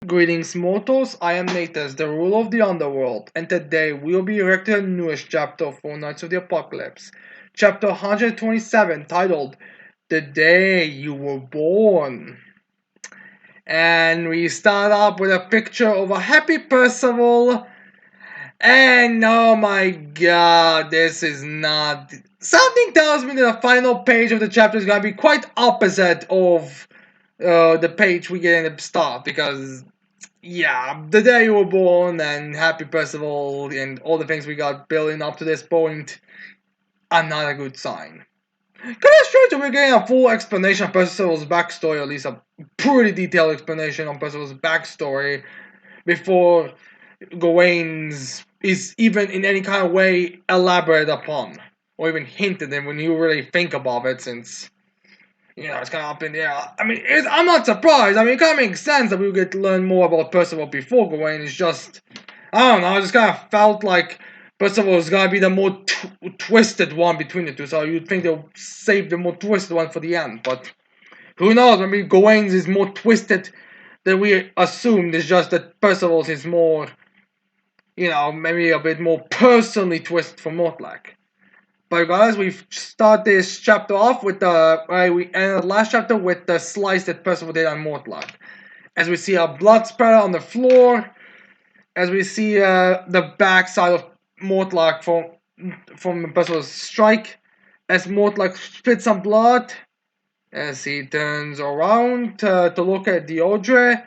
Greetings, mortals. I am Natus, the ruler of the underworld, and today we will be reacting to the newest chapter of Four Knights of the Apocalypse, chapter 127, titled The Day You Were Born. And we start off with a picture of a happy Percival, and oh my god, this is not. Something tells me that the final page of the chapter is gonna be quite opposite of the page we get in the start, because yeah, the day you were born and happy Percival and all the things we got building up to this point are not a good sign. Kind of strange that we're getting a full explanation of Percival's backstory, or at least a pretty detailed explanation on Percival's backstory, before Gawain's is even in any kind of way elaborated upon, or even hinted in when you really think about it, since it's kind of up in the air. I mean, I'm not surprised. I mean, it kind of makes sense that we would get to learn more about Percival before Gawain. It's just, I don't know, I just kind of felt like Percival was going to be the more twisted one between the two, so you'd think they'll save the more twisted one for the end, but who knows, maybe Gawain's is more twisted than we assumed. It's just that Percival's is more, maybe a bit more personally twisted for Mortlach. But guys, we start this chapter off with we ended the last chapter with the slice that Percival did on Mortlock. As we see a blood splatter on the floor, as we see the backside of Mortlock from Percival's strike, as Mortlock spits some blood, as he turns around to look at Deirdre,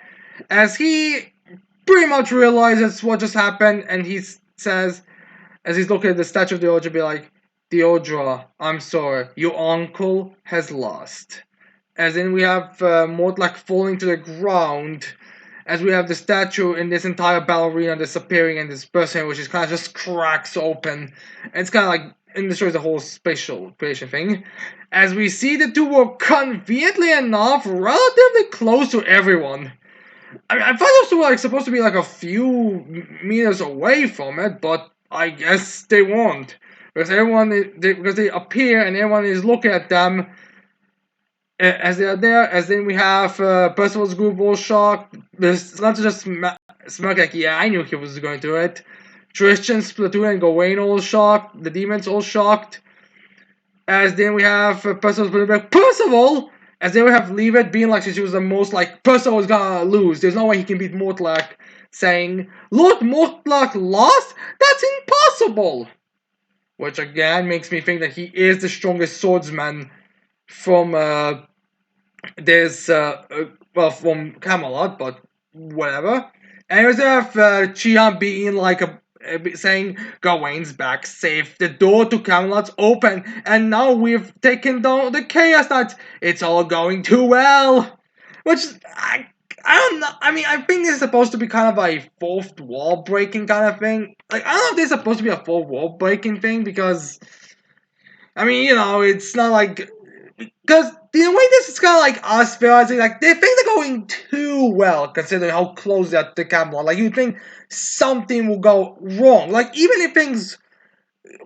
as he pretty much realizes what just happened, and he says, as he's looking at the statue of Deirdre, be like, Deirdre, I'm sorry, your uncle has lost. As in we have Mortlock falling to the ground, as we have the statue in this entire ballerina disappearing, and this person which is kind of just cracks open. And it's kind of like, and this shows the whole spatial creation thing. As we see the two were conveniently enough relatively close to everyone. I mean, I thought those two were supposed to be a few meters away from it, but I guess they weren't. Because they appear and everyone is looking at them as they are there. As then we have Percival's group all shocked. There's not just smirk like, yeah, I knew he was going to do it. Tristan, Splatoon, and Gawain all shocked. The demons all shocked. As then we have Percival's putting back Percival. As then we have Leavitt being like, since she was the most Percival's gonna lose. There's no way he can beat Mortlock. Saying, Lord Mortlock lost? That's impossible! Which again makes me think that he is the strongest swordsman from from Camelot, but whatever. And we have Chian being saying Gawain's back safe, the door to Camelot's open, and now we've taken down the Chaos Knights. It's all going too well. Which I don't know. I mean, I think this is supposed to be kind of a fourth wall breaking kind of thing. I don't know if this is supposed to be a fourth wall breaking thing, because I mean, it's not because the way this is kind of us realizing they think they're going too well considering how close they are to Camelot. You'd think something will go wrong. Even if things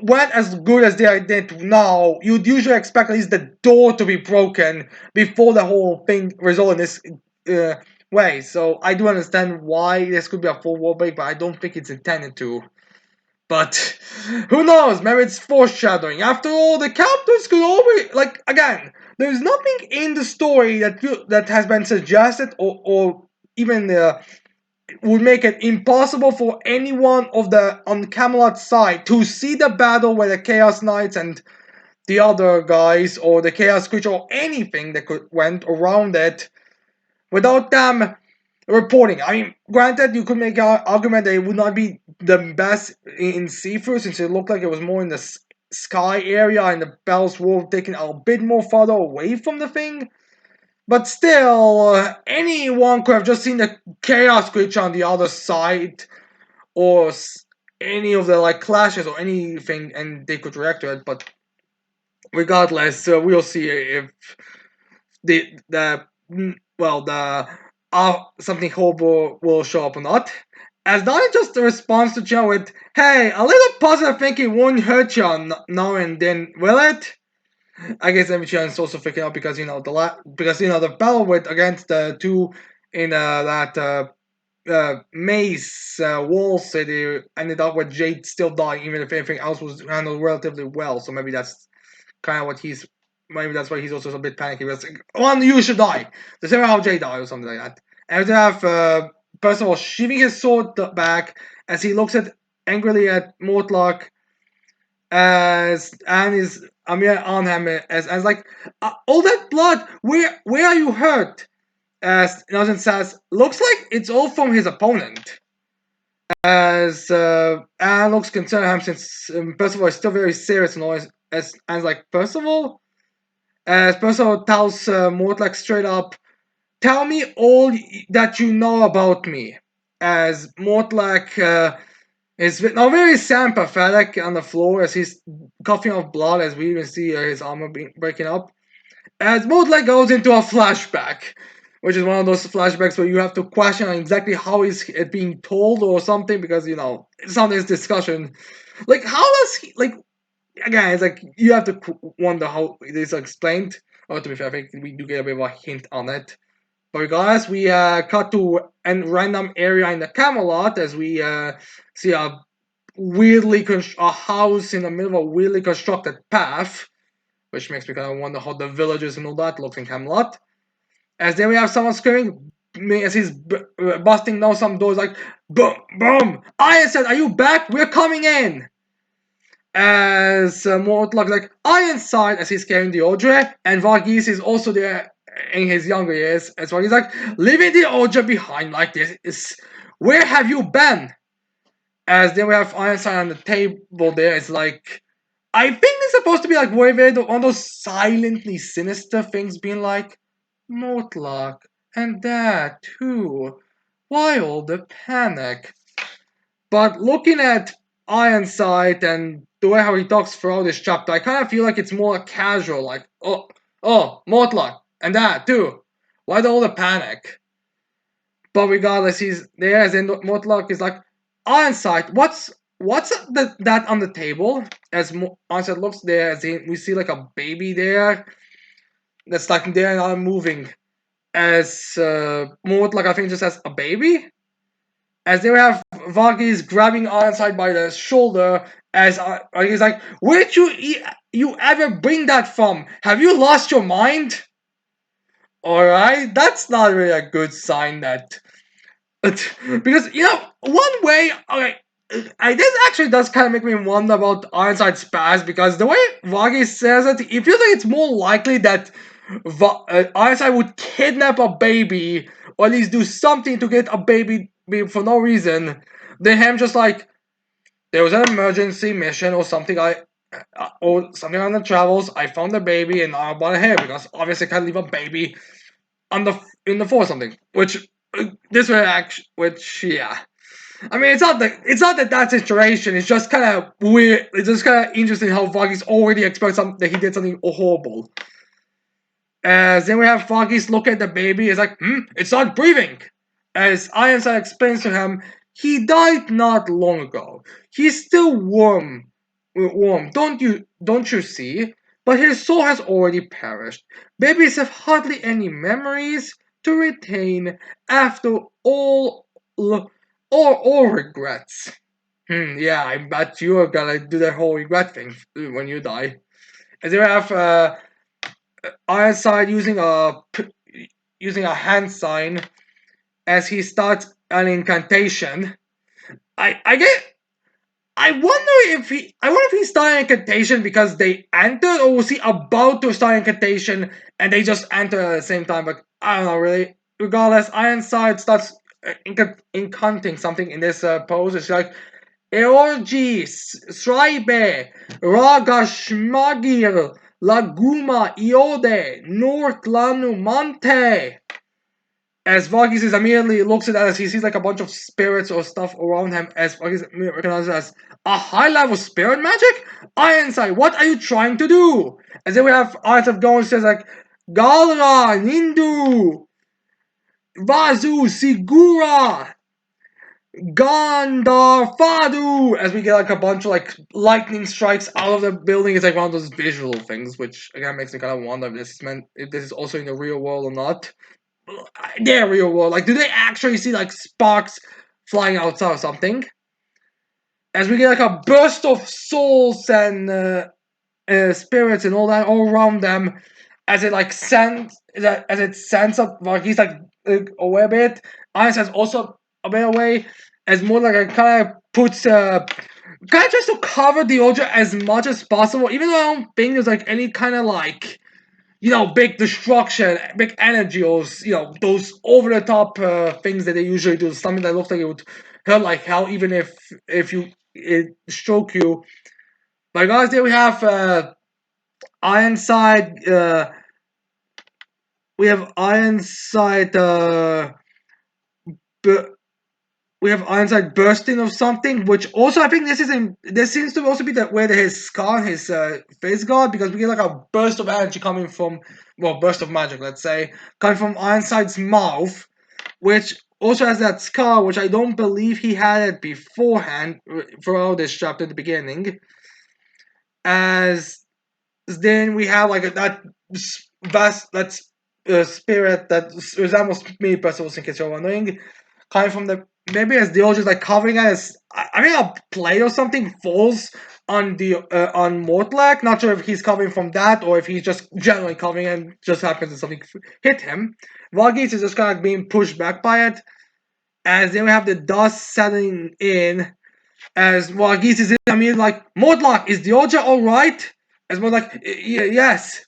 went as good as they did now, you'd usually expect at least the door to be broken before the whole thing resolved in this way. So I do understand why this could be a full wall break, but I don't think it's intended to. But who knows? Maybe it's foreshadowing. After all, the characters could always again. There's nothing in the story that has been suggested or even would make it impossible for anyone on Camelot's side to see the battle where the Chaos Knights and the other guys or the Chaos Creature or anything that went around it without them reporting. I mean, granted, you could make an argument that it would not be the best in see-through, since it looked like it was more in the sky area and the bells were taken a bit more farther away from the thing. But still, anyone could have just seen the Chaos Creature on the other side, or any of the clashes or anything, and they could react to it. But regardless, we'll see if something horrible will show up or not. As not just a response to John with, hey, a little positive thinking won't hurt you now and then, will it? I guess Emichian also freaking out because the battle with against the two in that Mace, Wall City ended up with Jade still dying, even if everything else was handled relatively well. So maybe that's kind of what he's. Maybe that's why he's also a bit panicky. But like, one, you should die. The same way how Jade died or something like that. And we have, first of all, sheathing his sword back as he looks angrily at Mortlock as and is Amir on him as like all that blood. Where are you hurt? As Nugent says, looks like it's all from his opponent. As Anne looks concerned at him since Percival is still very serious and always as Anne's like Percival. As Percival tells Mortlock straight up, "Tell me all that you know about me." As Mortlock is now very sympathetic on the floor as he's coughing up blood, as we even see his armor breaking up. As Mortlock goes into a flashback, which is one of those flashbacks where you have to question exactly how is it being told or something, because sometimes discussion, like how does he like again, it's like you have to wonder how it is explained. Or to be fair, I think we do get a bit of a hint on it. But regardless, we cut to a random area in the Camelot as we see a house in the middle of a weirdly constructed path, which makes me kind of wonder how the villagers and all that look in Camelot. As then we have someone screaming as he's busting down some doors like, boom, boom! I said, are you back? We're coming in! As Mortlock like, Ironside as he's carrying the Odre, and Varghese is also there in his younger years, as well. He's like, leaving the Odre behind like this is, where have you been? As then we have Ironside on the table there, it's like, I think it's supposed to be like one of those silently sinister things being like, Mortlock, and that too. Why all the panic? But looking at Ironside and the way how he talks throughout this chapter, I kind of feel like it's more casual, like, Mortlock, and that too. Why all the panic? But regardless, he's there, as in Mortlock is like, Ironside, that on the table? As Ironside looks there, as we see like a baby there that's like there and not moving. As Mortlock, I think, just has a baby. As they have Varghese grabbing Ironside by the shoulder, as he's like, "Where'd you ever bring that from? Have you lost your mind?" All right, that's not really a good sign. That because one way, okay, this actually does kind of make me wonder about Ironside's past, because the way Varghese says it feels like it's more likely that Ironside would kidnap a baby, or at least do something to get a baby for no reason, than him just like, there was an emergency mission or something, or something on the travels, I found the baby and I brought it here, because obviously I can't leave a baby on in the forest or something, which this way actually, which yeah. I mean, it's not that situation. It's just kind of weird. It's just kind of interesting how Varghese already expects that he did something horrible. As then we have Varghese look at the baby. It's like, it's not breathing. As Ironside explains to him, he died not long ago. He's still warm. Don't you see? But his soul has already perished. Babies have hardly any memories to retain after all regrets. Yeah, I bet you are gonna do that whole regret thing when you die. As you have Ironside using a hand sign as he starts an incantation. I get. I wonder if he started incantation because they entered, or was he about to start incantation and they just entered at the same time? But I don't know really. Regardless, Ironside starts incanting something in this pose. It's like Eorgi, Sribe, Raga Shmagir, Laguma, Iode, Nortlanu Monte. As Varghese immediately looks at it, as he sees like a bunch of spirits or stuff around him, as Varghese recognizes as a high level spirit magic? Ironside, what are you trying to do? And then we have Ironside going and says like, Galra, Nindu, Vazu, Sigura, Gandharfadu, as we get like a bunch of like lightning strikes out of the building. It's like one of those visual things, which again makes me kind of wonder if this is also in the real world or not. their real world? Like, do they actually see like sparks flying outside or something? As we get like a burst of souls and spirits and all that all around them, as it like sends that as it sends up Varghese like away a bit. Irons has also a bit away, as more like it kind of puts kind of tries to cover the Ultra as much as possible, even though I don't think there's like any kind of like big destruction, big energy, or those over the top things that they usually do. Something that looks like it would hurt like hell, even if you it stroke you. But guys, there we have Ironside. We have Ironside. Bu- we have Ironside bursting of something, which also I think this seems to also be where his scar, his face guard, because we get like a burst of energy coming from, well, burst of magic, let's say, coming from Ironside's mouth, which also has that scar, which I don't believe he had it beforehand throughout this chapter at the beginning. As then we have like that vast that spirit that resembles me, Perseus, in case you're wondering, coming from the maybe as the old just like covering it as I think a plate or something falls on the on Mortlak. Not sure if he's covering from that or if he's just generally covering and just happens to something hit him. Varghese is just kind of being pushed back by it. As then we have the dust settling in. As Varghese is in, I mean, like, Mortlak, is the Oja alright? As more like, yes.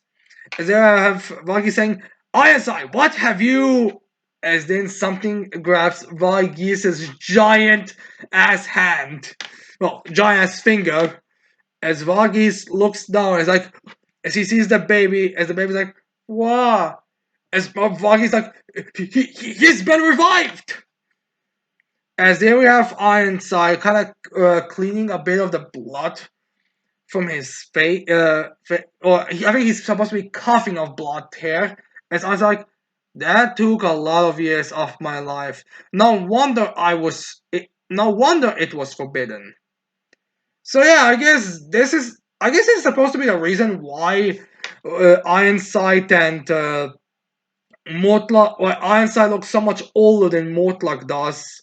As there I have Varghese saying, Ironside, what have you? As then something grabs Varghese's giant ass hand. Well, giant ass finger. As Varghese looks down, as he sees the baby, as the baby's like, wow. As Varghese like, he's been revived! As there we have Ironside kind of cleaning a bit of the blood from his face, I think he's supposed to be coughing of blood here. As I was like, that took a lot of years off my life. No wonder it was forbidden. So yeah, I guess this is supposed to be the reason why Ironside and Mortlak, or Ironside looks so much older than Mortlak does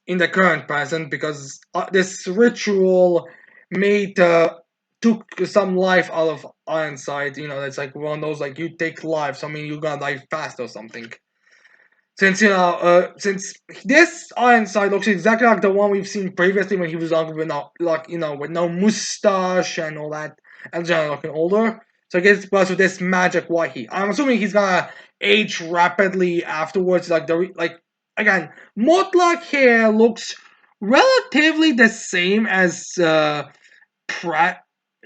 in the current present, because this ritual made took some life out of Ironside. That's like one of those like you take life, so I mean you gonna die fast or something. Since this Ironside looks exactly like the one we've seen previously when he was younger, with no mustache and all that, and generally looking older. So I guess plus with this magic, I'm assuming he's gonna age rapidly afterwards. Again, Mortlak hair looks relatively the same as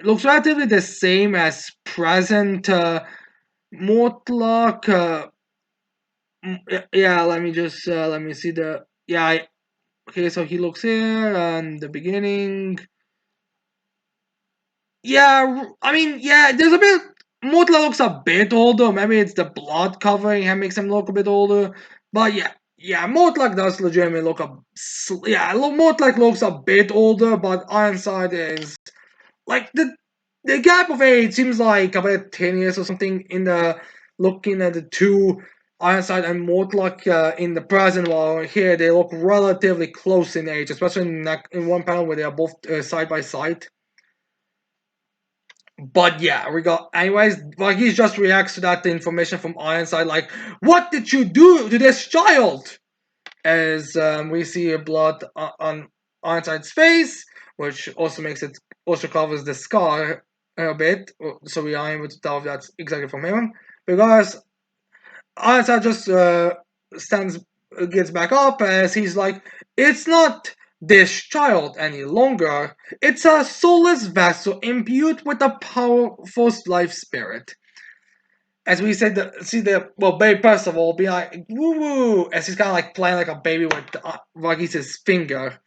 looks relatively the same as present Mortlak. Yeah, let me see the yeah. Okay, so he looks here and the beginning. Yeah, I mean, yeah, there's a bit. Mutla looks a bit older. Maybe it's the blood covering him makes him look a bit older. But yeah, Motlak does legitimately look Motlak looks a bit older, but Ironside is like the gap of age seems like about 10 years or something in the looking at the two Ironside and Mortlak in the present, while here they look relatively close in age, especially in one panel where they are both side by side. But yeah, anyways, like he just reacts to that information from Ironside, like, "What did you do to this child?" As we see blood on Ironside's face, which also covers the scar a bit, so we are able to tell if that's exactly from him. Because Ironside just stands, gets back up as he's like, "It's not this child any longer. It's a soulless vessel imbued with a powerful life spirit." As we said, baby Percival be like, "Woo woo," as he's kind of like playing like a baby with Varghese's finger.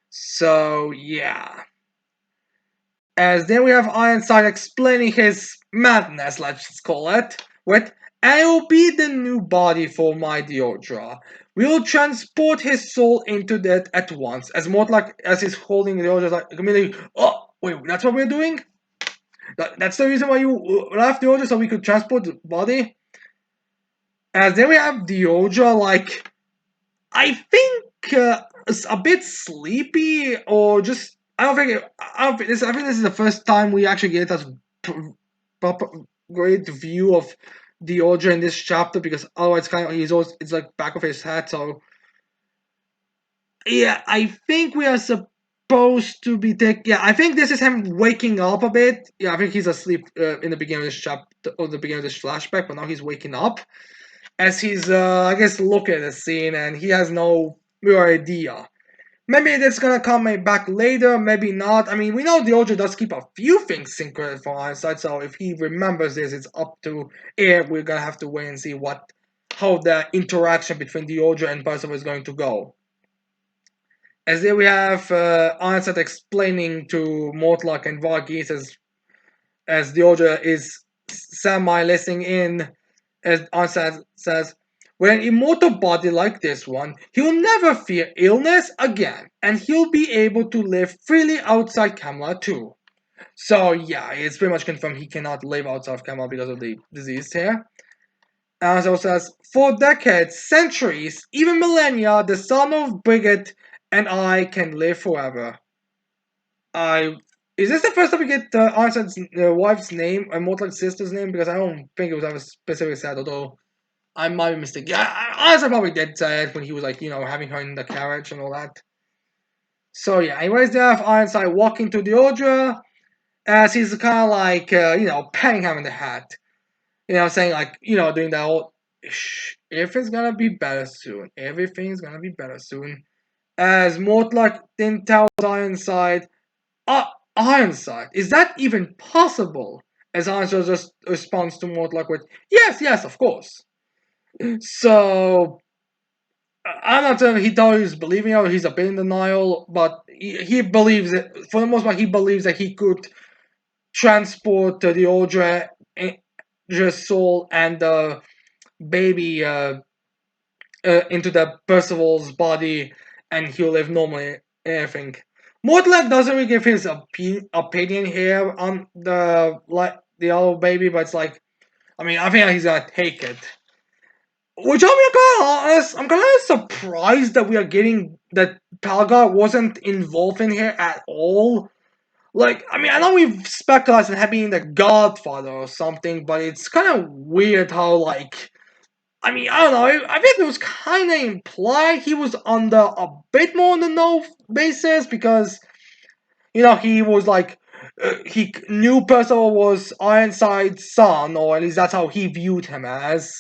So yeah. As then we have Ironside explaining his madness, let's call it, with, "I will be the new body for my Deodra. We'll transport his soul into that at once." As more like as he's holding Deodra, like immediately, "Oh, wait, that's what we're doing? That's the reason why you left Deodra, so we could transport the body?" As then we have Deodra, like, I think it's a bit sleepy, or just I think this is the first time we actually get a proper great view of Deodra in this chapter, because otherwise kind of he's always it's like back of his head. So yeah, I think we are supposed to be yeah, I think this is him waking up a bit. Yeah, I think he's asleep in the beginning of this chapter or the beginning of this flashback, but now he's waking up as he's I guess looking at the scene, and he has no real idea. Maybe it's gonna come back later, maybe not. I mean, we know Deoja does keep a few things secret from our side, so if he remembers this, it's up to Air. We're gonna have to wait and see how the interaction between Deoja and Percival is going to go. As there we have Ironside explaining to Mortlock and Varghese as Deoja is semi-listening in, as Ironside says, with an immortal body like this one, he'll never fear illness again, and he'll be able to live freely outside Camelot too. So yeah, it's pretty much confirmed he cannot live outside of Camelot because of the disease here. And also says, for decades, centuries, even millennia, the son of Brigid and I can live forever. I Is this the first time we get Arnstad's wife's name and Mortlock's sister's name? Because I don't think it was ever specifically said, although I might be mistaken. Yeah, Arnstad probably did say it when he was like, having her in the carriage and all that. So yeah, anyways, they have Ironside walking to the Deodra as he's kind of like, patting him in the hat. Saying like, doing that whole, everything's gonna be better soon. Everything's gonna be better soon. As Mortlock then tells Ironside, Ironside, is that even possible? As Ironside just responds to Mortlock with, yes, yes, of course. So, I'm not saying he thought he was believing it, or he's a bit in denial, but he believes it. For the most part, he believes that he could transport the Audra, soul and the baby into the Percival's body, and he'll live normally. I think Mortlock doesn't really give his opinion here on the other baby, but it's like, I mean, I think he's gonna take it. Which I'm kind of honest, I'm kind of surprised that we are getting that Palgar wasn't involved in here at all. Like, I mean, I know we've speculated in him being the Godfather or something, but it's kind of weird how, like, I mean, I don't know. I think it was kind of implied he was on a bit more on the no basis, because he was like he knew Percival was Ironside's son, or at least that's how he viewed him as,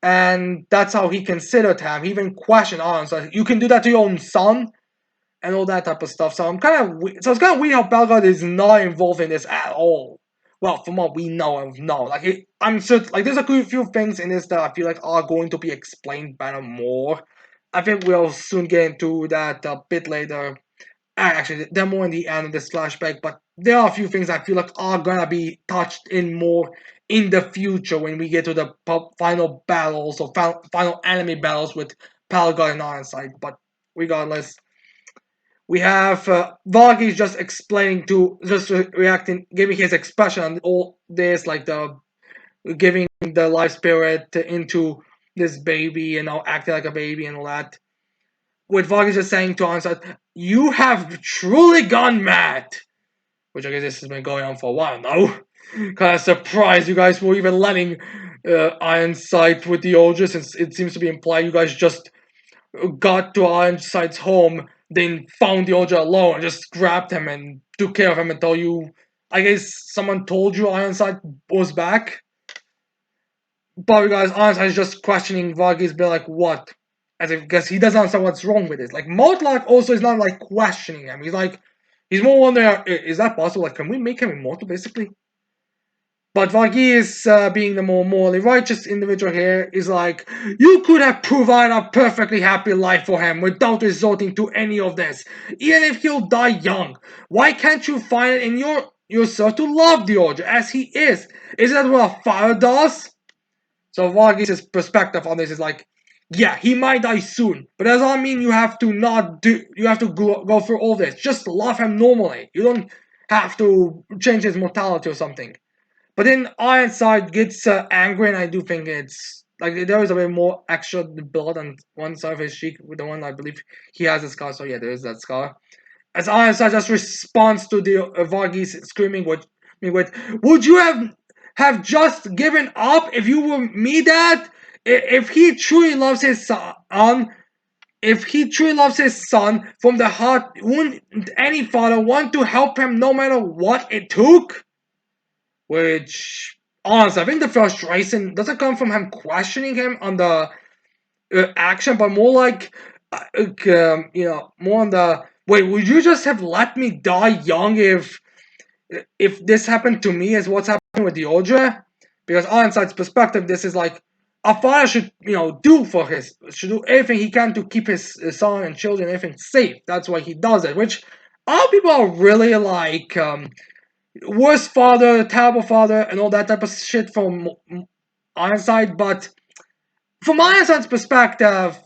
and that's how he considered him. He even questioned Ironside. You can do that to your own son, and all that type of stuff. So it's kind of weird how Belgard is not involved in this at all. Well, from what we know of, no. Like, I'm certain, like, there's a few things in this that I feel like are going to be explained better more. I think we'll soon get into that a bit later. Actually, they're more in the end of this flashback, but there are a few things I feel like are gonna be touched in more in the future when we get to the final battles or final enemy battles with Palgar and Ironside. But regardless, we have Varghese just explaining reacting, giving his expression on all this, like the giving the life spirit into this baby, acting like a baby and all that. With Varghese just saying to Ansat, "You have truly gone mad," which I guess this has been going on for a while now. Kind of surprised you guys were even letting Ironside with the Older, since it seems to be implied you guys just got to Ironside's home, then found the Older alone, and just grabbed him and took care of him until I guess someone told you Ironside was back. But you guys, Ironside is just questioning Varghese, be like, what? As if, because he doesn't understand what's wrong with it. Like, Mortlock also is not like questioning him. He's more wondering, is that possible? Like, can we make him immortal, basically? But Varghese, being the more morally righteous individual here, is like, you could have provided a perfectly happy life for him without resorting to any of this, even if he'll die young. Why can't you find it in yourself to love the Order as he is? Isn't that what a father does? So Varghese's perspective on this is like, yeah, he might die soon, but that doesn't mean you have to go through all this. Just love him normally. You don't have to change his mortality or something. But then Ironside gets angry, and I do think it's like there is a bit more extra blood on one side of his cheek with the one I believe he has a scar. So yeah, there is that scar. As Ironside just responds to the Varghese screaming with, "Would you have just given up if you were me, Dad? If he truly loves his son, if he truly loves his son from the heart, wouldn't any father want to help him no matter what it took?" Which, honestly, I think the frustration doesn't come from him questioning him on the action, but more like, more on the wait. Would you just have let me die young if this happened to me? Is what's happening with Deodra? Because Ironside's perspective, this is like a father should should do everything he can to keep his son and children everything safe. That's why he does it. Which other people are really like worst father, terrible father, and all that type of shit from Ironside, but from Ironside's perspective,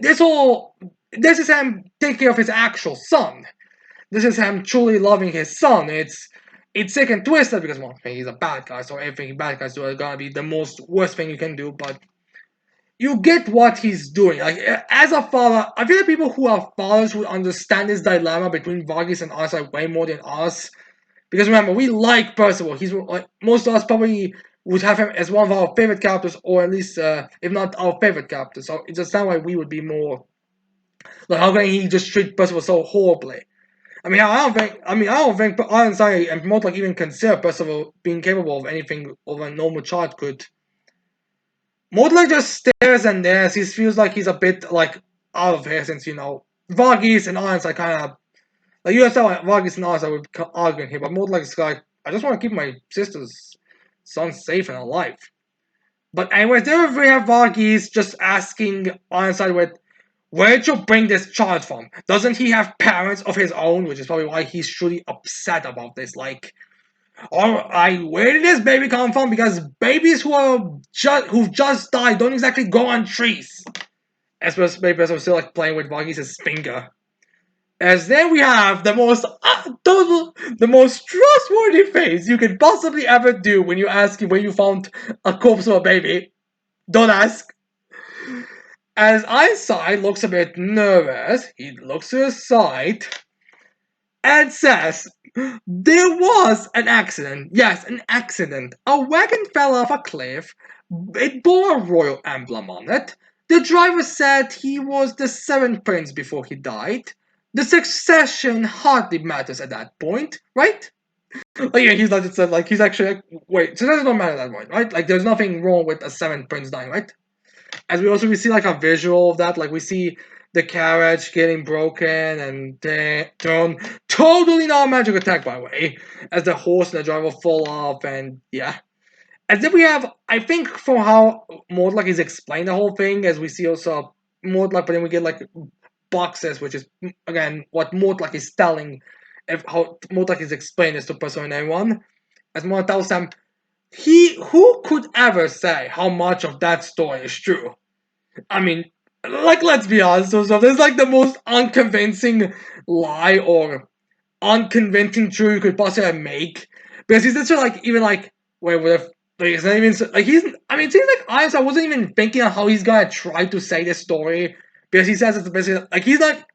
this whole this is him taking care of his actual son. This is him truly loving his son. It's sick and twisted because well, he's a bad guy, so everything bad guys do are gonna be the most worst thing you can do. But you get what he's doing. Like as a father, I feel like people who are fathers would understand this dilemma between Varghese and Ironside way more than us. Because remember, we like Percival. He's like most of us probably would have him as one of our favorite characters, or at least if not our favorite character. So it's just not why we would be more like how can he just treat Percival so horribly? I don't think Ironside and Mortlock even consider Percival being capable of anything of a normal child could. Mortlock just stares and stares. He feels like he's a bit like out of here since Varghese and Ironside kind of like you understand why Varghese and Ironside would arguing here, but Mortlock is like I just want to keep my sister's son safe and alive. But anyways, there we have Varghese just asking Ironside with, "Where did you bring this child from? Doesn't he have parents of his own?" Which is probably why he's truly upset about this. Like, where did this baby come from? Because babies who've just died don't exactly grow on trees. Especially babies are still like playing with Varghese's finger. As then we have the most trustworthy face you could possibly ever do when you ask where you found a corpse of a baby. Don't ask. As Einstein looks a bit nervous, he looks to the side and says, "There was an accident. Yes, an accident. A wagon fell off a cliff. It bore a royal emblem on it. The driver said he was the seventh prince before he died. The succession hardly matters at that point, right?" Like, yeah, he's like, said, like, he's actually like, wait, succession don't matter at that point, right? Like, there's nothing wrong with a seventh prince dying, right? As we see like a visual of that, like we see the carriage getting broken and thrown totally not a magic attack by the way, as the horse and the driver fall off and yeah. As if we have, I think for how Mortlock is explained the whole thing, as we see also Mortlock, but then we get like boxes, which is again what Mortlock is telling, if how Mortlock is explaining this to Percival and everyone. As Mortlock tells them, who could ever say how much of that story is true? I mean, like, let's be honest, so there's like the most unconvincing lie or unconvincing truth you could possibly make. Because he's just like, even like, wait, what if, like, it's not even, like, it seems like, honestly, I wasn't even thinking of how he's gonna try to say this story. Because he says it's basically, like, he's like,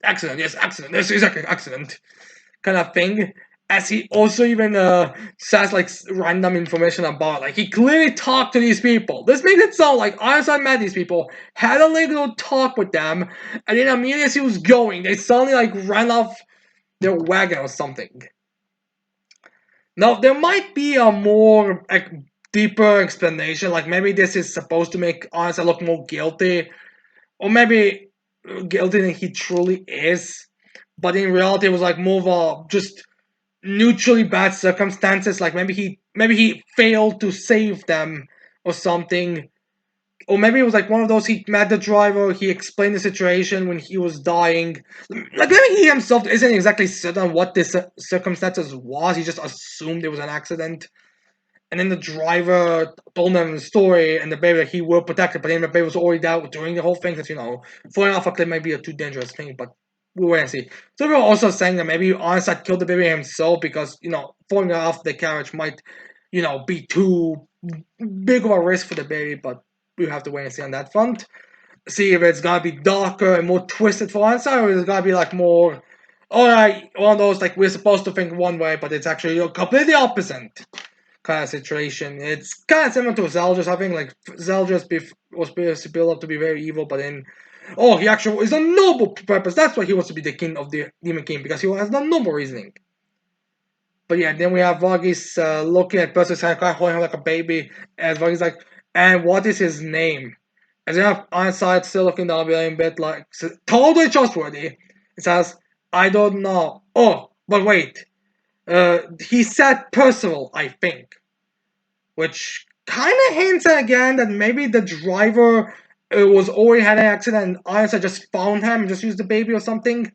accident, yes, accident, yes, exactly, accident, kind of thing. As he also even says like random information about like he clearly talked to these people. This makes it sound like Einstein met these people, had a little talk with them, and then immediately as he was going, they suddenly like ran off their wagon or something. Now there might be a more like deeper explanation, like maybe this is supposed to make Einstein look more guilty, or maybe guilty than he truly is. But in reality, it was like more of a just neutrally bad circumstances. Like maybe he failed to save them or something. Or maybe it was like one of those he met the driver, he explained the situation when he was dying. Like maybe he himself isn't exactly certain what the circumstances was. He just assumed it was an accident. And then the driver told him the story and the baby that he will protect it, but then the baby was already out during the whole thing. Because falling off a cliff might be a too dangerous thing, but we'll wait and see. So we were also saying that maybe Arnstead killed the baby himself because falling off the carriage might be too big of a risk for the baby. But we have to wait and see on that front. See if it's gonna be darker and more twisted for Ironside, or it's gonna be like more, alright, one of those like we're supposed to think one way, but it's actually completely opposite kind of situation. It's kind of similar to Zeldris. I think like Zeldris was built up to be very evil, but then he actually is a noble purpose. That's why he wants to be the king of the Demon King, because he has the noble reasoning. But yeah, then we have Varghese looking at Perseus kind of holding him like a baby, as Varghese like, and what is his name? As you have Ironside still looking down a bit like totally trustworthy. It says, I don't know. Oh, but wait. He said Percival, I think. Which kind of hints again that maybe the driver was already had an accident and Ironside just found him and just used the baby or something.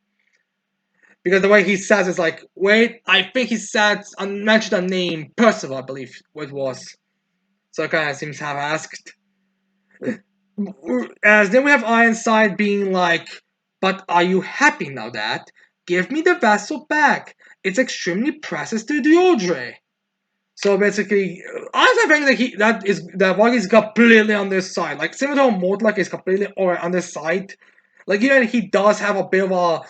Because the way he says is like, wait, I think he said, mentioned a name, Percival, I believe it was. So it kind of seems to have asked. As then we have Ironside being like, but are you happy now, Dad? Give me the vessel back. It's extremely precious to Diodre. So basically, Ironside thinks that Varghese is completely on this side. Like similar to Mortlak is completely on this side. Like even he does have a bit of a,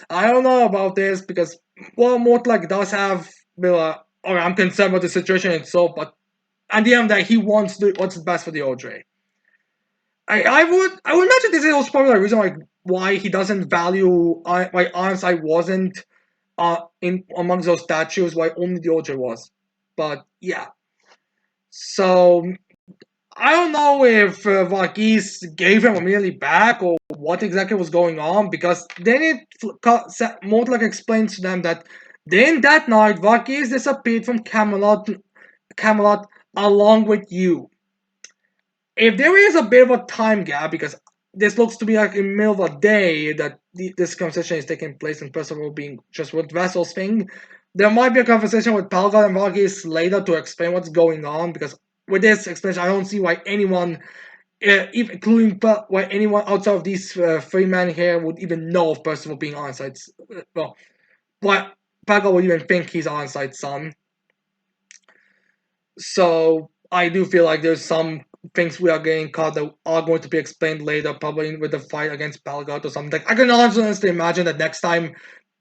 I don't know about this because Mortlak does have a bit of a, alright, I'm concerned about the situation itself, but at the end of the day, he wants what's best for the Diodre. I would imagine this is also probably the reason why he doesn't value why Ironside wasn't in amongst those statues, why only the Diodre was. But yeah. So I don't know if Varghese gave him immediately back or what exactly was going on, because then Mortlak explains to them that then that night Varghese disappeared from Camelot along with you. If there is a bit of a time gap, because this looks to be like in the middle of a day that this conversation is taking place and Percival being just with Vessel's thing, there might be a conversation with Palgal and Varghese later to explain what's going on, because with this explanation, I don't see why anyone, including why anyone outside of these three men here would even know of Percival being Ironside's. Well, why Palgal would even think he's Ironside's son. So I do feel like there's some things we are getting caught that are going to be explained later, probably with the fight against Palgot or something. I can honestly imagine that next time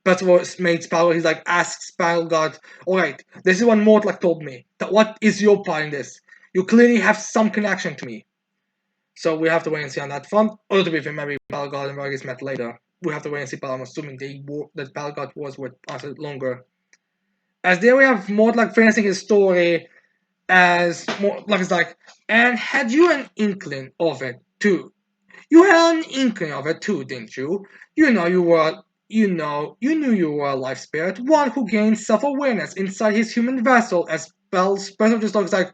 Percival meets Palgot, he's like asks Palgot, alright, this is what Mortlak told me. What is your part in this? You clearly have some connection to me. So we have to wait and see on that front. Or to be fair, maybe Palgot and Varghese met later. We have to wait and see, but I'm assuming that Palgot was with us longer. As there we have Mortlak finishing his story, as Mortlak is like, and had you an inkling of it too? You had an inkling of it too, didn't you? You knew you were a life spirit, one who gained self-awareness inside his human vessel. As Bell's person just looks like,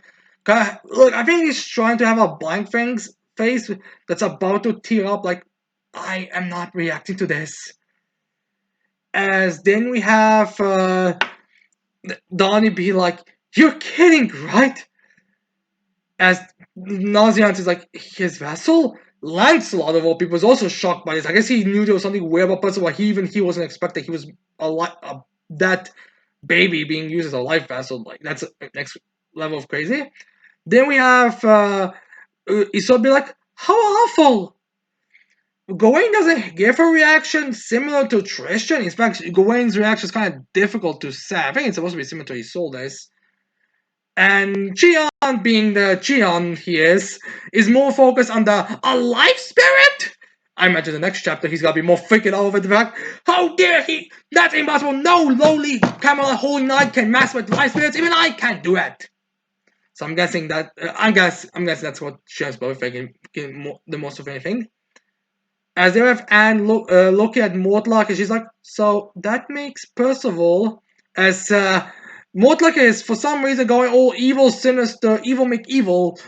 look, I think he's trying to have a blank face that's about to tear up. Like, I am not reacting to this. As then we have Donnie be like, "You're kidding, right?" As Naziant is like, his vessel? Lancelot of all people was also shocked by this. I guess he knew there was something weird about Percival, why he wasn't expecting he was that baby being used as a life vessel. Like that's a next level of crazy. Then we have Isolde be like, how awful! Gawain doesn't give a reaction similar to Tristan. In fact, Gawain's reaction is kind of difficult to say. I think it's supposed to be similar to Isolde's. And Cheon, being the Cheon he is more focused on a life spirit? I imagine the next chapter he's gonna be more freaking out over the fact, how dare he? That's impossible. No lowly Camelot Holy Knight can mess with life spirits. Even I can't do it. So I'm guessing that I'm guessing that's what Cheon's both thinking the most of anything. As they have Anne looking at Mortlak, and she's like, so that makes Percival as Mortlak is for some reason going all evil, sinister, evil make evil.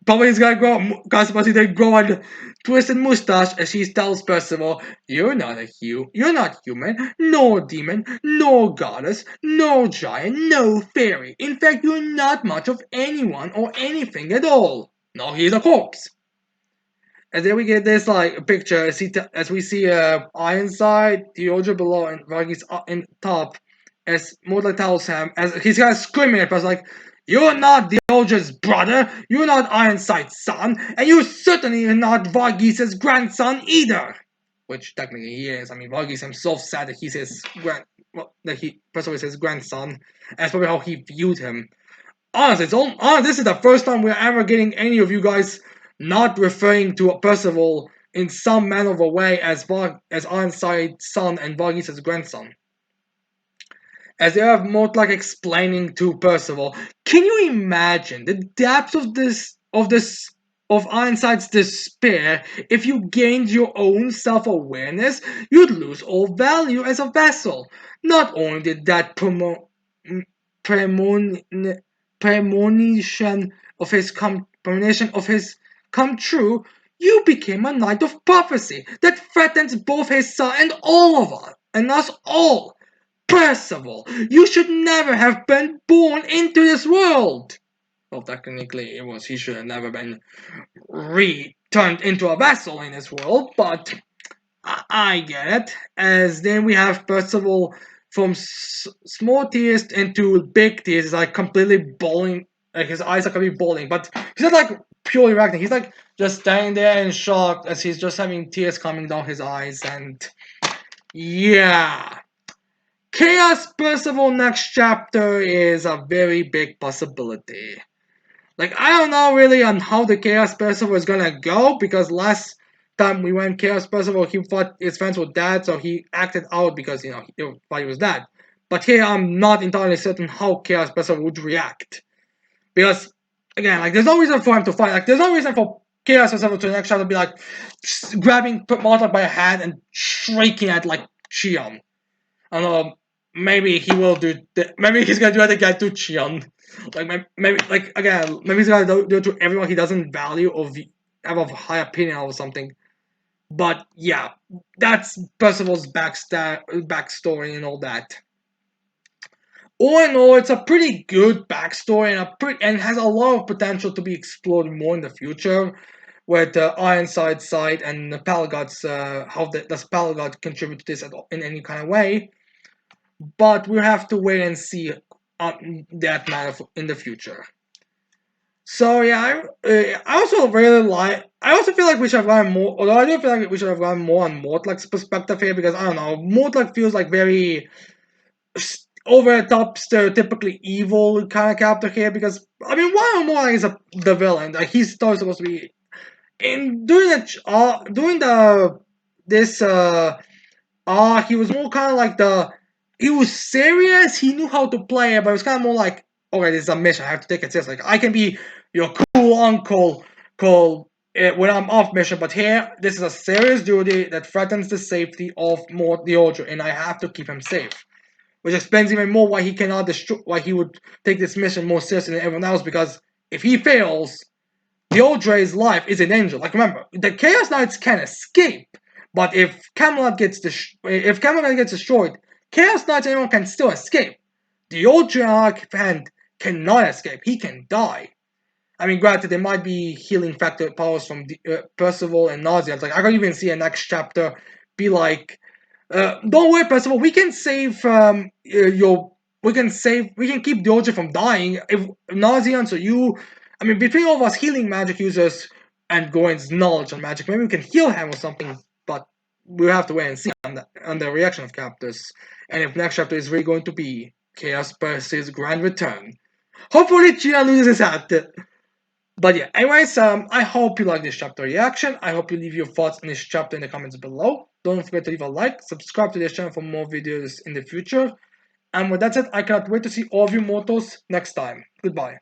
Probably he's gonna grow, consequently they grow a twisted mustache as she tells Percival, you're not human, no demon, no goddess, no giant, no fairy. In fact, you're not much of anyone or anything at all. No, he's a corpse. And then we get this like picture as we see Ironside, Diodre below, and Varghese in top. As Mortlak tells him, as he's kind of screaming at us like, You're not the Oldridge's brother, you're not Ironside's son, and you're certainly not Varghese' grandson either. Which technically he is. I mean, Varghese himself said that he's his Percival is his grandson. And that's probably how he viewed him. Honestly, this is the first time we're ever getting any of you guys not referring to Percival in some manner of a way as Ironside's son and Varghese' grandson. As they have Mortlock explaining to Percival, can you imagine the depths of Ironside's despair? If you gained your own self-awareness, you'd lose all value as a vessel. Not only did that premonition of his come true, you became a knight of prophecy that threatens both his son and all of us, and us all. Percival, you should never have been born into this world. Well, technically, he should have never been turned into a vessel in this world, but I get it. As then we have Percival from small tears into big tears, like completely bawling. Like his eyes are completely bawling, but he's not like purely reacting. He's like just standing there in shock as he's just having tears coming down his eyes, and yeah. Chaos Percival next chapter is a very big possibility. Like, I don't know really on how the Chaos Percival is gonna go, because last time we went Chaos Percival, he thought his friends were dead, so he acted out because, he thought he was dead. But here, I'm not entirely certain how Chaos Percival would react. Because, again, like, there's no reason for him to fight. Like, there's no reason for Chaos Percival to the next chapter be like, grabbing Mortlock by a hand and shrieking at, like, Xion. I don't know, maybe he will do. Maybe he's gonna do it again to Xion. Like maybe he's gonna do it to everyone he doesn't value or have a high opinion of or something. But yeah, that's Percival's backstory and all that. All in all, it's a pretty good backstory and has a lot of potential to be explored more in the future, with Ironside's side and Palagod's how does Palagod contribute to this in any kind of way. But we'll have to wait and see that matter in the future. So yeah, I also really like. I also feel like we should have gotten more. Although I do feel like we should have gotten more on Mortlock's perspective here, because I don't know, Mortlock feels like very over the top, stereotypically evil kind of character here. Because I mean, why Mortlock is the villain? Like he's supposed to be in doing he was more kind of like he was serious, he knew how to play it, but it was kind of more like, okay, this is a mission, I have to take it seriously. Like, I can be your cool uncle when I'm off mission, but here, this is a serious duty that threatens the safety of the Order, and I have to keep him safe. Which explains even more why why he would take this mission more seriously than everyone else, because if he fails, the Ordre's life is in danger. Like, remember, the Chaos Knights can escape, but if Camelot gets destroyed, Chaos Knights and anyone can still escape. The Ordre Archfang cannot escape. He can die. I mean, granted, there might be healing factor powers from Percival and Nausea. Like, I can even see a next chapter be like, don't worry, Percival, we can save we can keep the Ordre from dying. If Nausea, so I mean, between all of us healing magic users and Gorin's knowledge on magic, maybe we can heal him or something, but we'll have to wait and see on the reaction of captors. And if next chapter is really going to be Chaos Percy's grand return. Hopefully Gina loses his hat. But yeah, anyways, I hope you like this chapter reaction. I hope you leave your thoughts on this chapter in the comments below. Don't forget to leave a like, subscribe to this channel for more videos in the future. And with that said, I cannot wait to see all of you mortals next time. Goodbye.